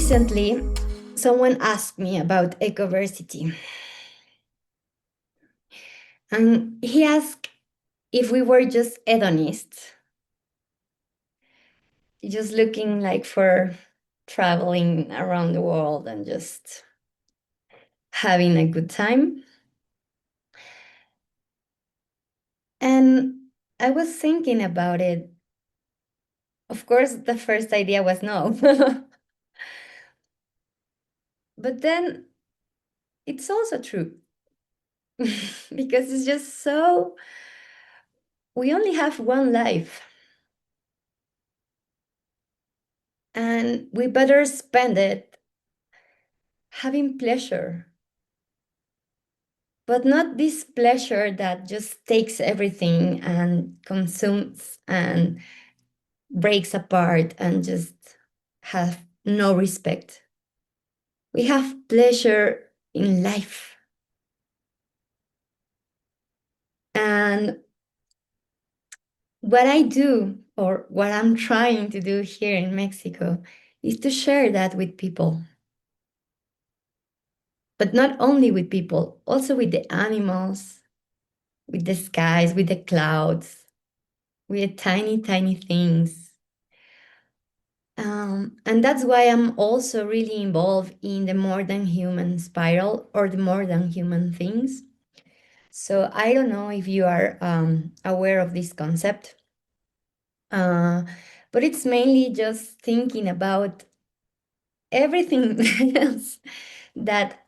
Recently, someone asked me about ecoversity, and he asked if we were just hedonists, just looking like for traveling around the world and just having a good time. And I was thinking about it. Of course, the first idea was no. But then it's also true because it's just so, we only have one life and we better spend it having pleasure, but not this pleasure that just takes everything and consumes and breaks apart and just have no respect. We have pleasure in life. And what I do, or what I'm trying to do here in Mexico, is to share that with people. But not only with people, also with the animals, with the skies, with the clouds, with the tiny, tiny things. And that's why I'm also really involved in the more than human spiral or the more than human things. So I don't know if you are aware of this concept, uh, but it's mainly just thinking about everything else that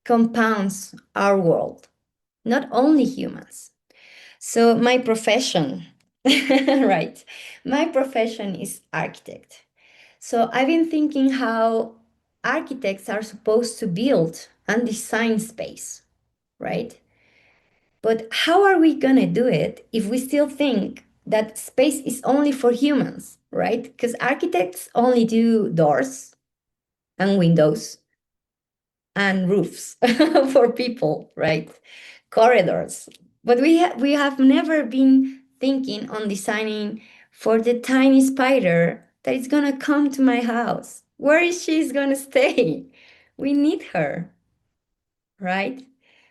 compounds our world, not only humans. So my profession, right? My profession is architect. So I've been thinking how architects are supposed to build and design space, right? But how are we going to do it if we still think that space is only for humans, right? Because architects only do doors and windows and roofs for people, right? Corridors. But we have never been thinking on designing for the tiny spider that is gonna come to my house. Where is she gonna stay? We need her, right?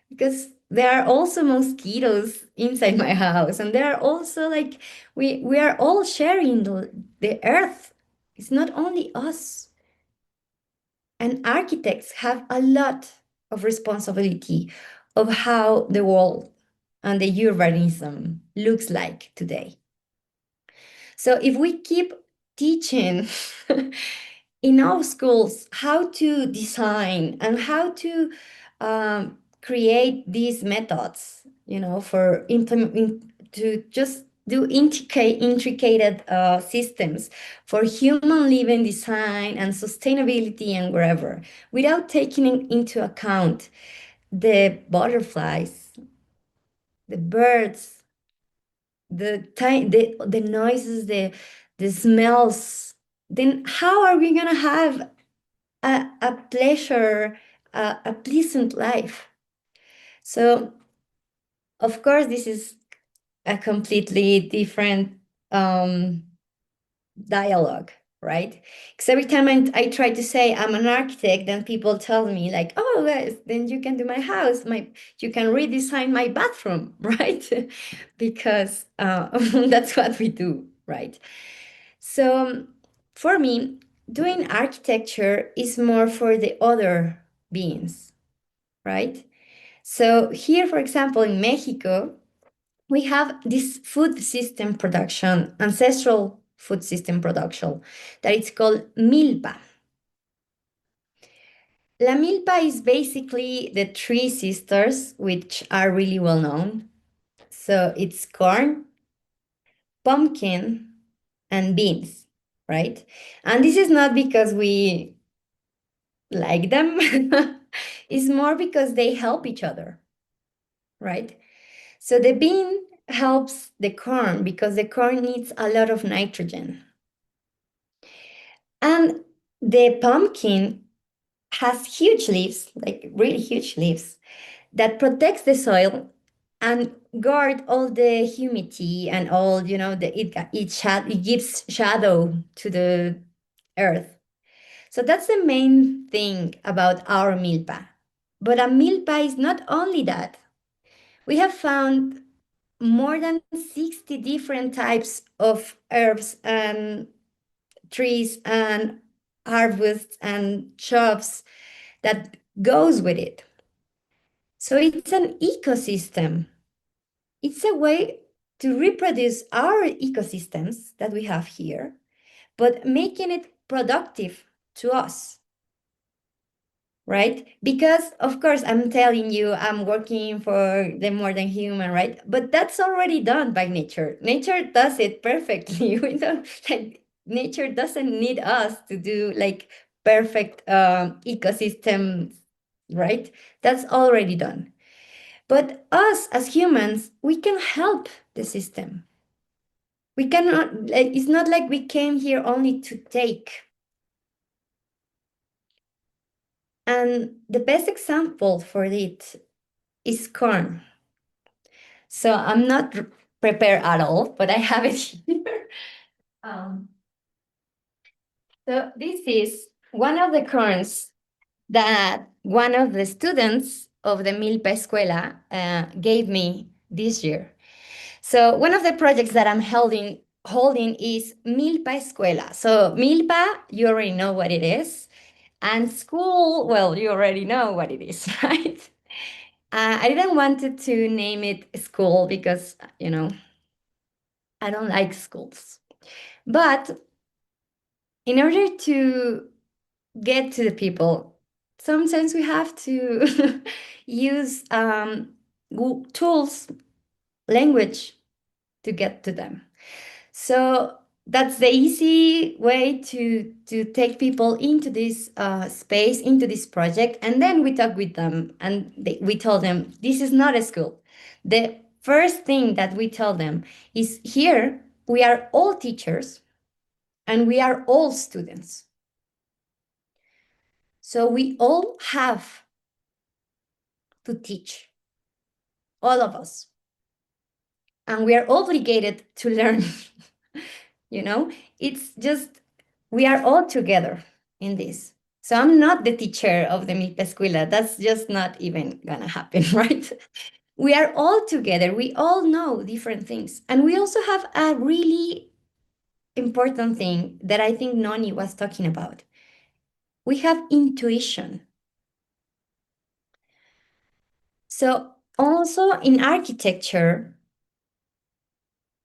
Because there are also mosquitoes inside my house, and there are also like we are all sharing the earth. It's not only us. And architects have a lot of responsibility of how the world and the urbanism looks like today. So if we keep teaching in our schools how to design and how to create these methods, for to just do intricate systems for human living design and sustainability and wherever, without taking into account the butterflies, the birds, the noises, the smells, then how are we gonna have a pleasure, a pleasant life? So, of course, this is a completely different dialogue, right? Because every time I try to say I'm an architect, then people tell me like, oh, yes, then you can do my house, you can redesign my bathroom, right? Because that's what we do, right? So for me, doing architecture is more for the other beings, right? So here, for example, in Mexico, we have this food system production, ancestral food system production, that it's called milpa. La milpa is basically the three sisters, which are really well known. So it's corn, pumpkin, and beans, right? And this is not because we like them, it's more because they help each other, right? So the bean helps the corn because the corn needs a lot of nitrogen. And the pumpkin has huge leaves, like really huge leaves, that protects the soil and guard all the humidity and all, it gives shadow to the earth. So that's the main thing about our milpa. But a milpa is not only that. We have found more than 60 different types of herbs and trees and arbusts and shrubs that goes with it. So it's an ecosystem. It's a way to reproduce our ecosystems that we have here, but making it productive to us, right? Because of course I'm telling you I'm working for the more than human, right? But that's already done by nature. Nature does it perfectly. We don't like nature doesn't need us to do like perfect ecosystems, right? That's already done. But us as humans, we can help the system. We cannot, like, it's not like we came here only to take. And the best example for it is corn. So I'm not prepared at all, but I have it here. Um, so this is one of the corns that one of the students of the Milpa Escuela gave me this year. So one of the projects that I'm holding is Milpa Escuela. So Milpa, you already know what it is. And school, well, you already know what it is, right? I didn't want to name it school because, I don't like schools. But in order to get to the people, sometimes we have to use tools, language to get to them. So that's the easy way to take people into this space, into this project, and then we talk with them, and we told them this is not a school. The first thing that we tell them is here we are all teachers and we are all students. So we all have to teach, all of us, and we are obligated to learn. It's just we are all together in this. So I'm not the teacher of the Milpa Escuela. That's just not even gonna happen, right? We are all together. We all know different things. And we also have a really important thing that I think Noni was talking about. We have intuition. So also in architecture,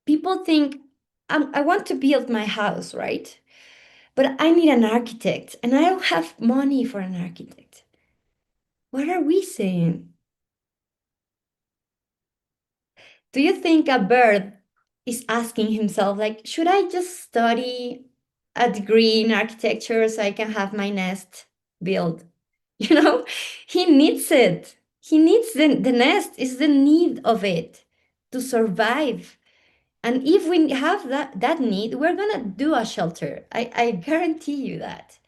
people think, I want to build my house, right? But I need an architect and I don't have money for an architect. What are we saying? Do you think a bird is asking himself, like, should I just study a degree in architecture so I can have my nest built? You know, he needs it. He needs the nest, is the need of it to survive. And if we have that need, we're gonna do a shelter. I guarantee you that.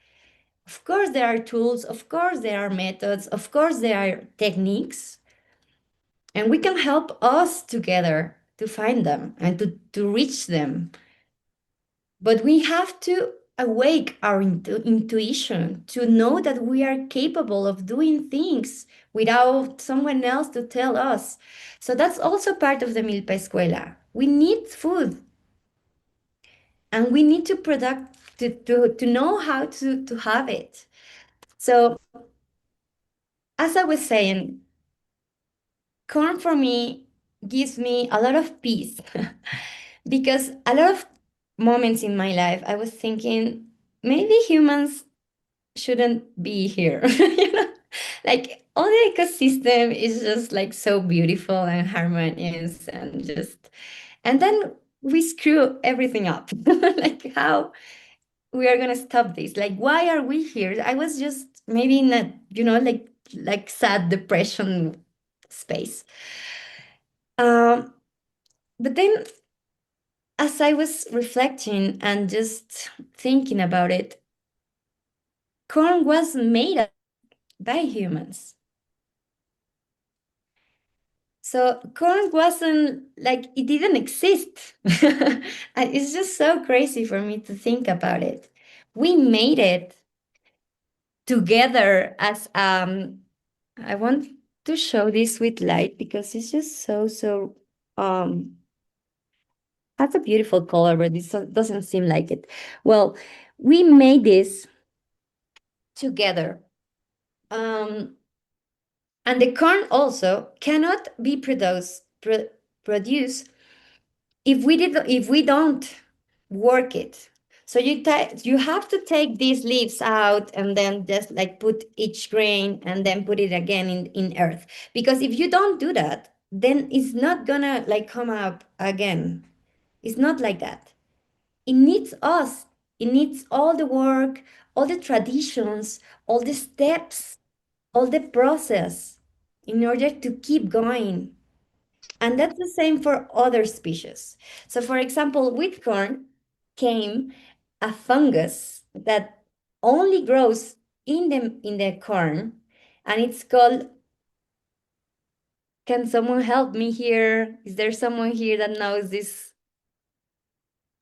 Of course, there are tools, of course, there are methods, of course, there are techniques, and we can help us together to find them and to reach them. But we have to awake our intuition to know that we are capable of doing things without someone else to tell us. So that's also part of the Milpa Escuela. We need food and we need to product to know how to have it. So as I was saying, corn for me gives me a lot of peace because a lot of moments in my life I was thinking maybe humans shouldn't be here. Like all the ecosystem is just like so beautiful and harmonious and then we screw everything up. Like how we are gonna stop this? Like why are we here? I was just maybe in a like sad depression space. Um, but then, as I was reflecting and just thinking about it, corn was made by humans. So corn wasn't like it didn't exist. And it's just so crazy for me to think about it. We made it together as I want to show this with light because it's just so um has a beautiful color, but it doesn't seem like it. Well, we made this together. Um, and the corn also cannot be produced if we don't work it. So you have to take these leaves out and then just like put each grain and then put it again in earth. Because if you don't do that, then it's not gonna like come up again. It's not like that. It needs us. It needs all the work, all the traditions, all the steps, all the process in order to keep going. And that's the same for other species. So, for example, with corn came a fungus that only grows in the corn, and it's called. Can someone help me here? Is there someone here that knows this?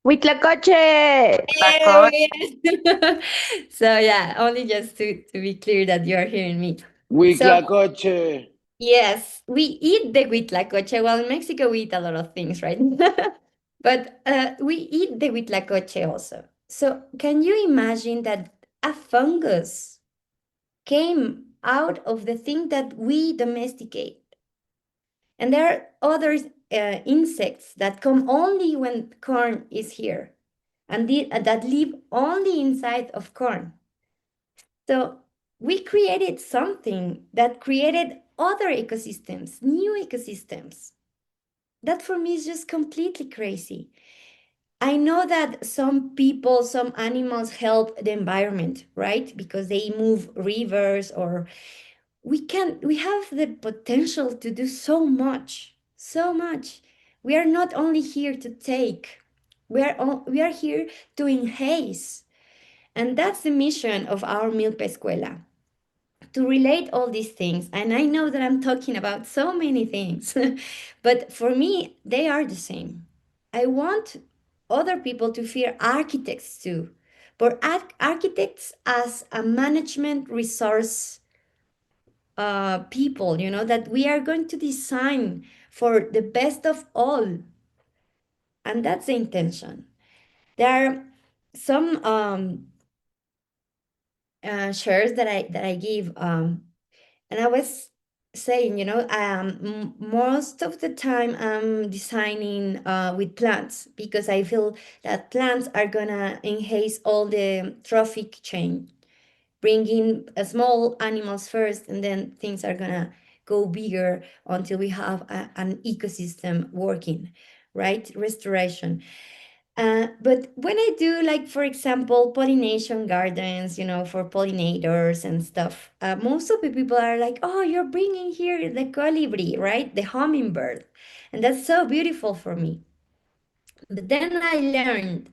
Huitlacoche. Oh, yes. So yeah, only just to be clear that you are hearing me. So Huitlacoche. yes, we eat the huitlacoche. Well, in Mexico, we eat a lot of things, right? But we eat the huitlacoche also. So can you imagine that a fungus came out of the thing that we domesticate? And there are other insects that come only when corn is here and that live only inside of corn. So we created something that created other ecosystems, new ecosystems. That for me is just completely crazy. I know that some people, some animals help the environment, right? Because they move rivers or we have the potential to do so much, so much. We are not only here to take, we are here to enhance. And that's the mission of our Milpa Escuela, to relate all these things. And I know that I'm talking about so many things, but for me, they are the same. I want other people to feel architects too, but architects as a management resource people, you know, that we are going to design for the best of all. And that's the intention. There are some shares that I give. And I was saying, you know, most of the time I'm designing with plants because I feel that plants are gonna enhance all the trophic chain, bringing small animals first, and then things are gonna go bigger until we have an ecosystem working, right? Restoration. But when I do, like, for example, pollination gardens, you know, for pollinators and stuff, most of the people are like, oh, you're bringing here the colibri, right? The hummingbird. And that's so beautiful for me. But then I learned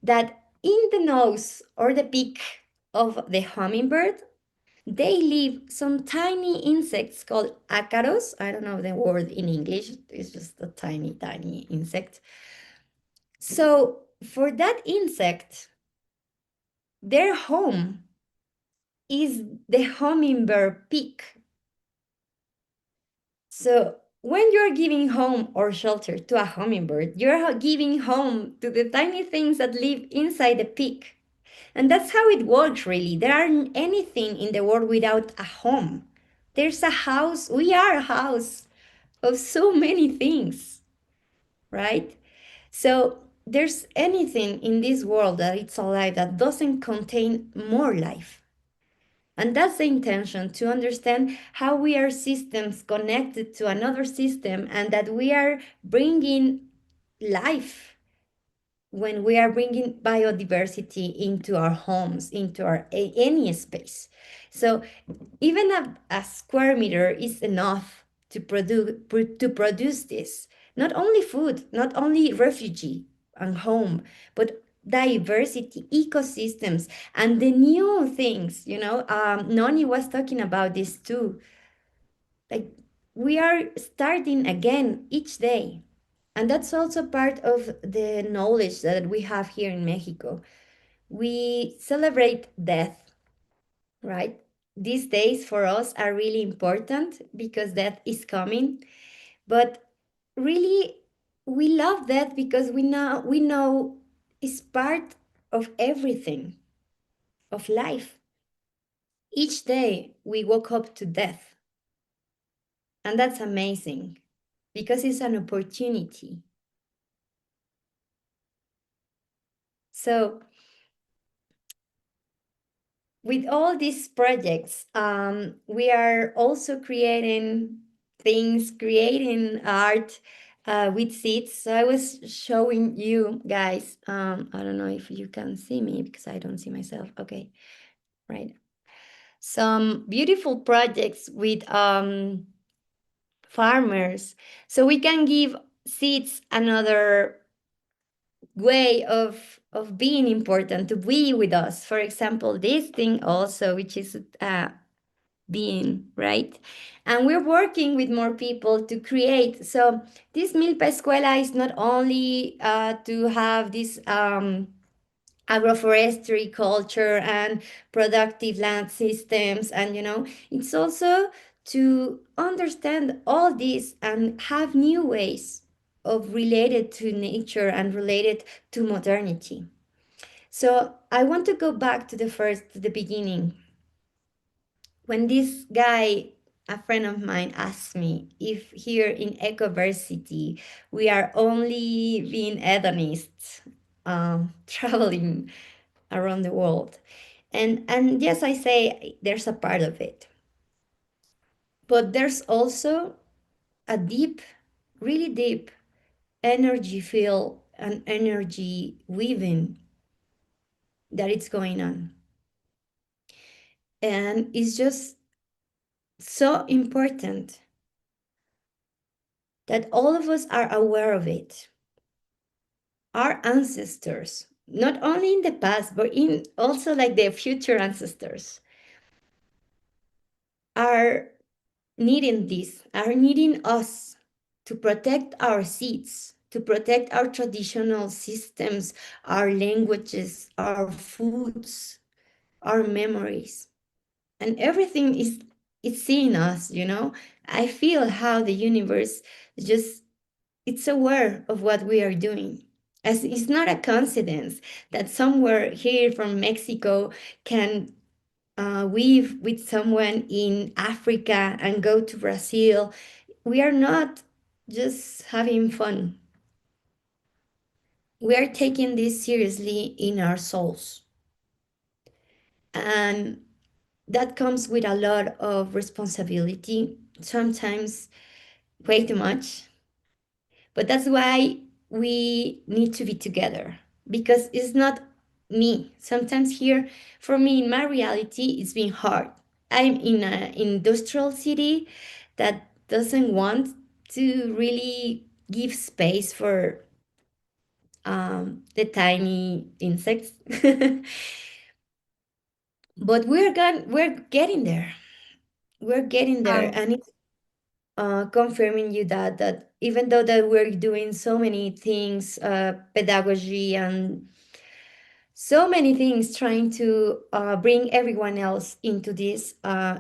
that in the nose or the beak of the hummingbird, they live some tiny insects called ácaros. I don't know the word in English, it's just a tiny insect. So for that insect, their home is the hummingbird peak. So when you're giving home or shelter to a hummingbird, you're giving home to the tiny things that live inside the peak. And that's how it works, really. There aren't anything in the world without a home. There's a house, we are a house of so many things, right? So there's anything in this world that it's alive that doesn't contain more life. And that's the intention, to understand how we are systems connected to another system and that we are bringing life when we are bringing biodiversity into our homes, into our any space. So even a square meter is enough to produce this. Not only food, not only refugee and home, but diversity, ecosystems, and the new things. You know, Noni was talking about this too. Like we are starting again each day. And that's also part of the knowledge that we have here in Mexico. We celebrate death, right? These days for us are really important because death is coming, but really we love death because we know it's part of everything of life. Each day we woke up to death, and that's amazing because it's an opportunity. So with all these projects, we are also creating things, creating art with seeds. So I was showing you guys, I don't know if you can see me because I don't see myself. Okay, right. Some beautiful projects with farmers. So we can give seeds another way of being important to be with us. For example, this thing also, which is being, right? And we're working with more people to create. So this Milpa Escuela is not only to have this agroforestry culture and productive land systems, and it's also to understand all this and have new ways of related to nature and related to modernity. So I want to go back to the beginning, when this guy, a friend of mine, asked me if here in Ecoversity we are only being hedonists, traveling around the world. And yes, I say there's a part of it. But there's also a deep, really deep energy feel and energy weaving that it's going on. And it's just so important that all of us are aware of it. Our ancestors, not only in the past, but in also like the future ancestors, are needing this, are needing us to protect our seeds, to protect our traditional systems, our languages, our foods, our memories. And everything is seeing us. I feel how the universe just it's aware of what we are doing. As it's not a coincidence that somewhere here from Mexico can weave with someone in Africa and go to Brazil. We are not just having fun. We are taking this seriously in our souls. And that comes with a lot of responsibility, sometimes way too much. But that's why we need to be together, because it's not me. Sometimes here, for me, in my reality, it's been hard. I'm in an industrial city that doesn't want to really give space for the tiny insects. But we're getting there. We're getting there, Um, and it's confirming you that even though that we're doing so many things, pedagogy and so many things, trying to bring everyone else into this,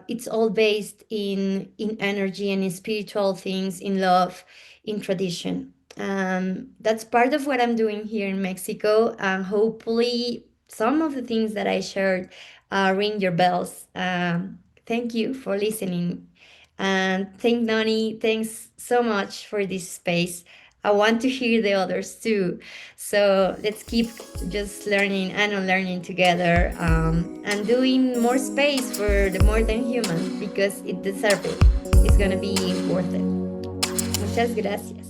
it's all based in energy and in spiritual things, in love, in tradition. That's part of what I'm doing here in Mexico, and hopefully some of the things that I shared ring your bells. Thank you for listening. And thank Nani, thanks so much for this space. I want to hear the others too. So let's keep just learning and unlearning together, and doing more space for the more than humans because it deserves it. It's gonna be worth it. Muchas gracias.